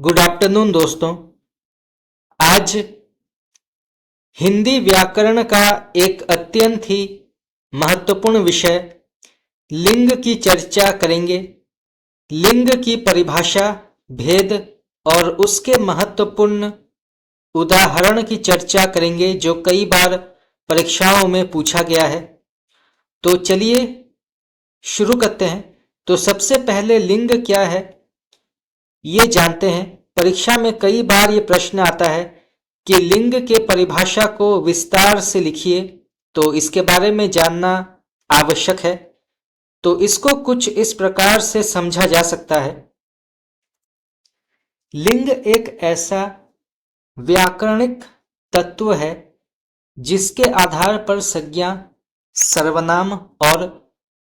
Good afternoon दोस्तों। आज हिंदी व्याकरण का एक अत्यंत ही महत्वपूर्ण विषय लिंग की चर्चा करेंगे। लिंग की परिभाषा, भेद और उसके महत्वपूर्ण उदाहरण की चर्चा करेंगे जो कई बार परीक्षाओं में पूछा गया है। तो चलिए शुरू करते हैं। तो सबसे पहले लिंग क्या है ये जानते हैं। परीक्षा में कई बार ये प्रश्न आता है कि लिंग के परिभाषा को विस्तार से लिखिए, तो इसके बारे में जानना आवश्यक है। तो इसको कुछ इस प्रकार से समझा जा सकता है। लिंग एक ऐसा व्याकरणिक तत्व है जिसके आधार पर संज्ञा, सर्वनाम और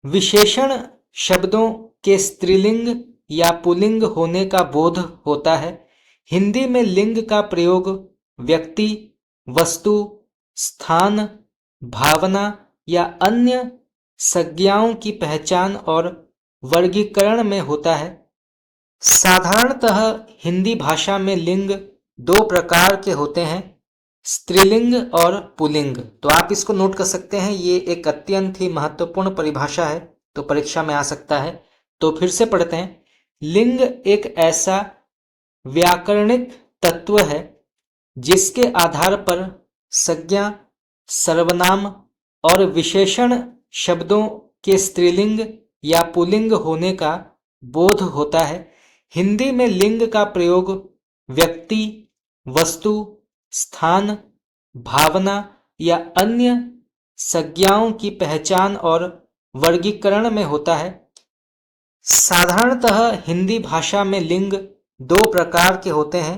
विशेषण शब्दों के स्त्रीलिंग या पुल्लिंग होने का बोध होता है। हिंदी में लिंग का प्रयोग व्यक्ति, वस्तु, स्थान, भावना या अन्य संज्ञाओं की पहचान और वर्गीकरण में होता है। साधारणतः हिंदी भाषा में लिंग दो प्रकार के होते हैं, स्त्रीलिंग और पुल्लिंग। तो आप इसको नोट कर सकते हैं, ये एक अत्यंत ही महत्वपूर्ण परिभाषा है, तो परीक्षा में आ सकता है। तो फिर से पढ़ते हैं। लिंग एक ऐसा व्याकरणिक तत्व है जिसके आधार पर संज्ञा, सर्वनाम और विशेषण शब्दों के स्त्रीलिंग या पुल्लिंग होने का बोध होता है। हिंदी में लिंग का प्रयोग व्यक्ति, वस्तु, स्थान, भावना या अन्य संज्ञाओं की पहचान और वर्गीकरण में होता है। साधारणतः हिंदी भाषा में लिंग दो प्रकार के होते हैं,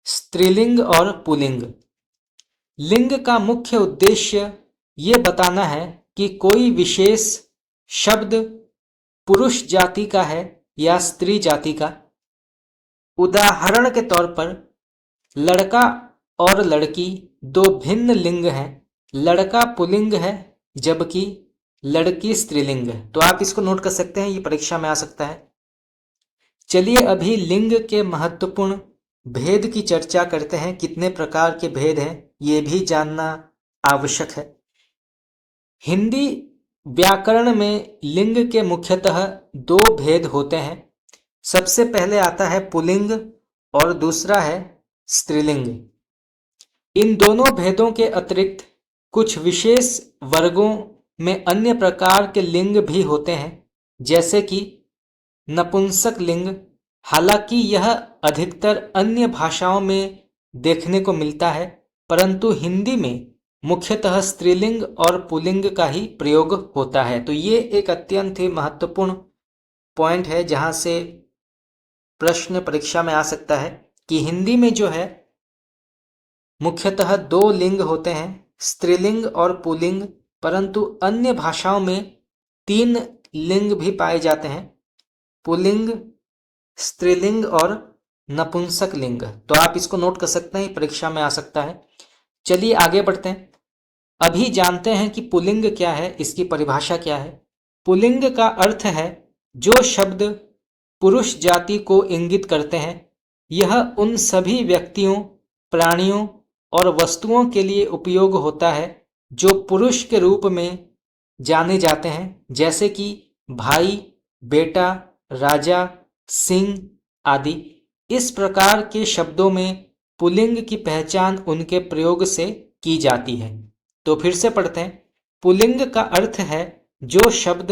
स्त्रीलिंग और पुल्लिंग। लिंग का मुख्य उद्देश्य ये बताना है कि कोई विशेष शब्द पुरुष जाति का है या स्त्री जाति का। उदाहरण के तौर पर लड़का और लड़की दो भिन्न लिंग हैं। लड़का पुल्लिंग है जबकि लड़की स्त्रीलिंग है। तो आप इसको नोट कर सकते हैं, ये परीक्षा में आ सकता है। चलिए अभी लिंग के महत्वपूर्ण भेद की चर्चा करते हैं। कितने प्रकार के भेद हैं ये भी जानना आवश्यक है। हिंदी व्याकरण में लिंग के मुख्यतः दो भेद होते हैं। सबसे पहले आता है पुल्लिंग और दूसरा है स्त्रीलिंग। इन दोनों भेदों के अतिरिक्त कुछ विशेष वर्गों में अन्य प्रकार के लिंग भी होते हैं, जैसे कि नपुंसक लिंग। हालांकि यह अधिकतर अन्य भाषाओं में देखने को मिलता है, परंतु हिंदी में मुख्यतः स्त्रीलिंग और पुल्लिंग का ही प्रयोग होता है। तो ये एक अत्यंत ही महत्वपूर्ण पॉइंट है जहां से प्रश्न परीक्षा में आ सकता है कि हिंदी में जो है मुख्यतः दो लिंग होते हैं, स्त्रीलिंग और पुल्लिंग, परंतु अन्य भाषाओं में तीन लिंग भी पाए जाते हैं, पुल्लिंग, स्त्रीलिंग और नपुंसक लिंग। तो आप इसको नोट कर सकते हैं, परीक्षा में आ सकता है। चलिए आगे बढ़ते हैं। अभी जानते हैं कि पुल्लिंग क्या है, इसकी परिभाषा क्या है। पुल्लिंग का अर्थ है जो शब्द पुरुष जाति को इंगित करते हैं। यह उन सभी व्यक्तियों, प्राणियों और वस्तुओं के लिए उपयोग होता है जो पुरुष के रूप में जाने जाते हैं, जैसे कि भाई, बेटा, राजा, सिंह आदि। इस प्रकार के शब्दों में पुल्लिंग की पहचान उनके प्रयोग से की जाती है। तो फिर से पढ़ते हैं। पुल्लिंग का अर्थ है जो शब्द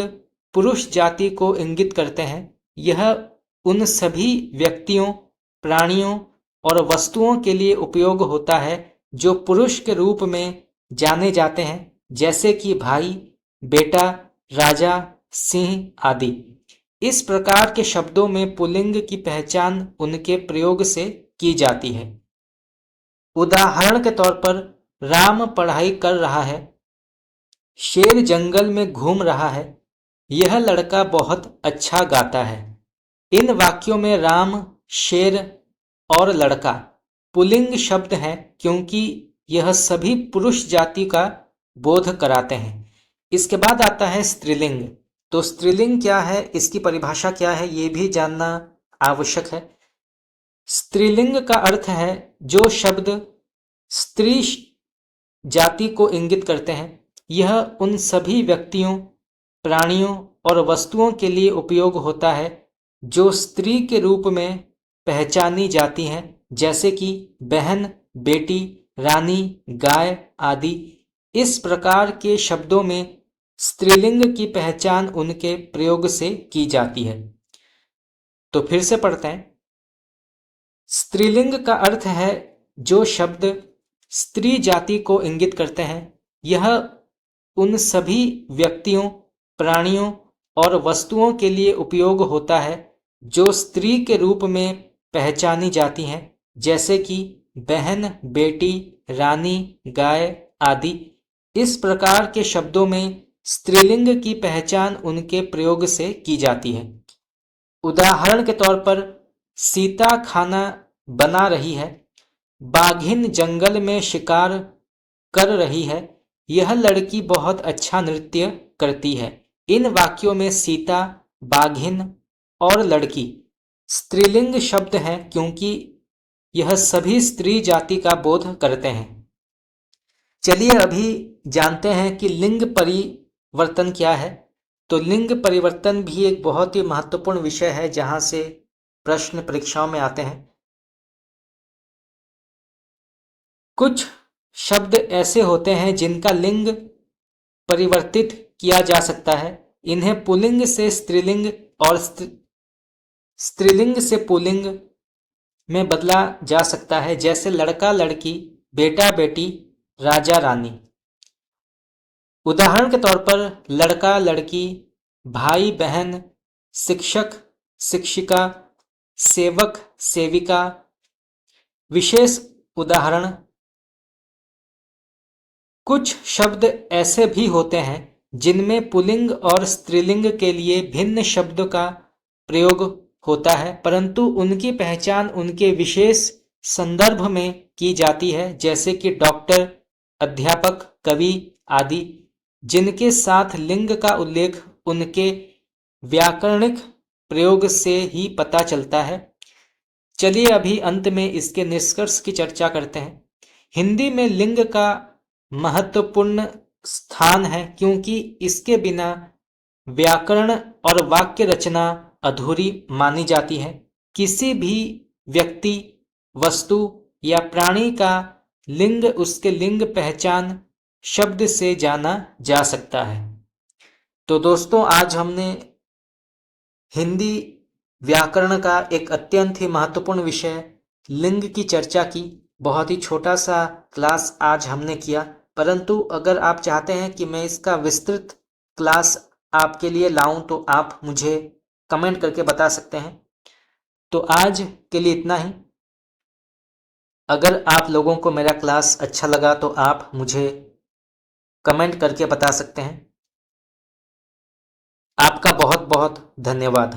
पुरुष जाति को इंगित करते हैं। यह उन सभी व्यक्तियों, प्राणियों और वस्तुओं के लिए उपयोग होता है जो पुरुष के रूप में जाने जाते हैं, जैसे कि भाई, बेटा, राजा, सिंह आदि। इस प्रकार के शब्दों में पुल्लिंग की पहचान उनके प्रयोग से की जाती है। उदाहरण के तौर पर राम पढ़ाई कर रहा है, शेर जंगल में घूम रहा है, यह लड़का बहुत अच्छा गाता है। इन वाक्यों में राम, शेर और लड़का पुल्लिंग शब्द हैं क्योंकि यह सभी पुरुष जाति का बोध कराते हैं। इसके बाद आता है स्त्रीलिंग। तो स्त्रीलिंग क्या है, इसकी परिभाषा क्या है, ये भी जानना आवश्यक है। स्त्रीलिंग का अर्थ है जो शब्द स्त्री जाति को इंगित करते हैं। यह उन सभी व्यक्तियों, प्राणियों और वस्तुओं के लिए उपयोग होता है जो स्त्री के रूप में पहचानी जाती हैं, जैसे कि बहन, बेटी, रानी, गाय आदि। इस प्रकार के शब्दों में स्त्रीलिंग की पहचान उनके प्रयोग से की जाती है। तो फिर से पढ़ते हैं। स्त्रीलिंग का अर्थ है जो शब्द स्त्री जाति को इंगित करते हैं। यह उन सभी व्यक्तियों, प्राणियों और वस्तुओं के लिए उपयोग होता है जो स्त्री के रूप में पहचानी जाती हैं, जैसे कि बहन, बेटी, रानी, गाय आदि। इस प्रकार के शब्दों में स्त्रीलिंग की पहचान उनके प्रयोग से की जाती है। उदाहरण के तौर पर, सीता खाना बना रही है, बाघिन जंगल में शिकार कर रही है, यह लड़की बहुत अच्छा नृत्य करती है। इन वाक्यों में सीता, बाघिन और लड़की स्त्रीलिंग शब्द हैं क्योंकि यह सभी स्त्री जाति का बोध करते हैं। चलिए अभी जानते हैं कि लिंग परिवर्तन क्या है। तो लिंग परिवर्तन भी एक बहुत ही महत्वपूर्ण विषय है जहां से प्रश्न परीक्षाओं में आते हैं। कुछ शब्द ऐसे होते हैं जिनका लिंग परिवर्तित किया जा सकता है। इन्हें पुल्लिंग से स्त्रीलिंग और स्त्रीलिंग से पुल्लिंग में बदला जा सकता है, जैसे लड़का लड़की, बेटा बेटी, राजा रानी। उदाहरण के तौर पर लड़का लड़की, भाई बहन, शिक्षक शिक्षिका, सेवक सेविका। विशेष उदाहरण, कुछ शब्द ऐसे भी होते हैं जिनमें पुल्लिंग और स्त्रीलिंग के लिए भिन्न शब्द का प्रयोग होता है, परंतु उनकी पहचान उनके विशेष संदर्भ में की जाती है, जैसे कि डॉक्टर, अध्यापक, कवि आदि, जिनके साथ लिंग का उल्लेख उनके व्याकरणिक प्रयोग से ही पता चलता है। चलिए अभी अंत में इसके निष्कर्ष की चर्चा करते हैं। हिंदी में लिंग का महत्वपूर्ण स्थान है क्योंकि इसके बिना व्याकरण और वाक्य रचना अधूरी मानी जाती है। किसी भी व्यक्ति, वस्तु या प्राणी का लिंग उसके लिंग पहचान शब्द से जाना जा सकता है। तो दोस्तों, आज हमने हिंदी व्याकरण का एक अत्यंत ही महत्वपूर्ण विषय लिंग की चर्चा की। बहुत ही छोटा सा क्लास आज हमने किया, परंतु अगर आप चाहते हैं कि मैं इसका विस्तृत क्लास आपके लिए लाऊं तो आप मुझे कमेंट करके बता सकते हैं। तो आज के लिए इतना ही। अगर आप लोगों को मेरा क्लास अच्छा लगा तो आप मुझे कमेंट करके बता सकते हैं। आपका बहुत बहुत धन्यवाद।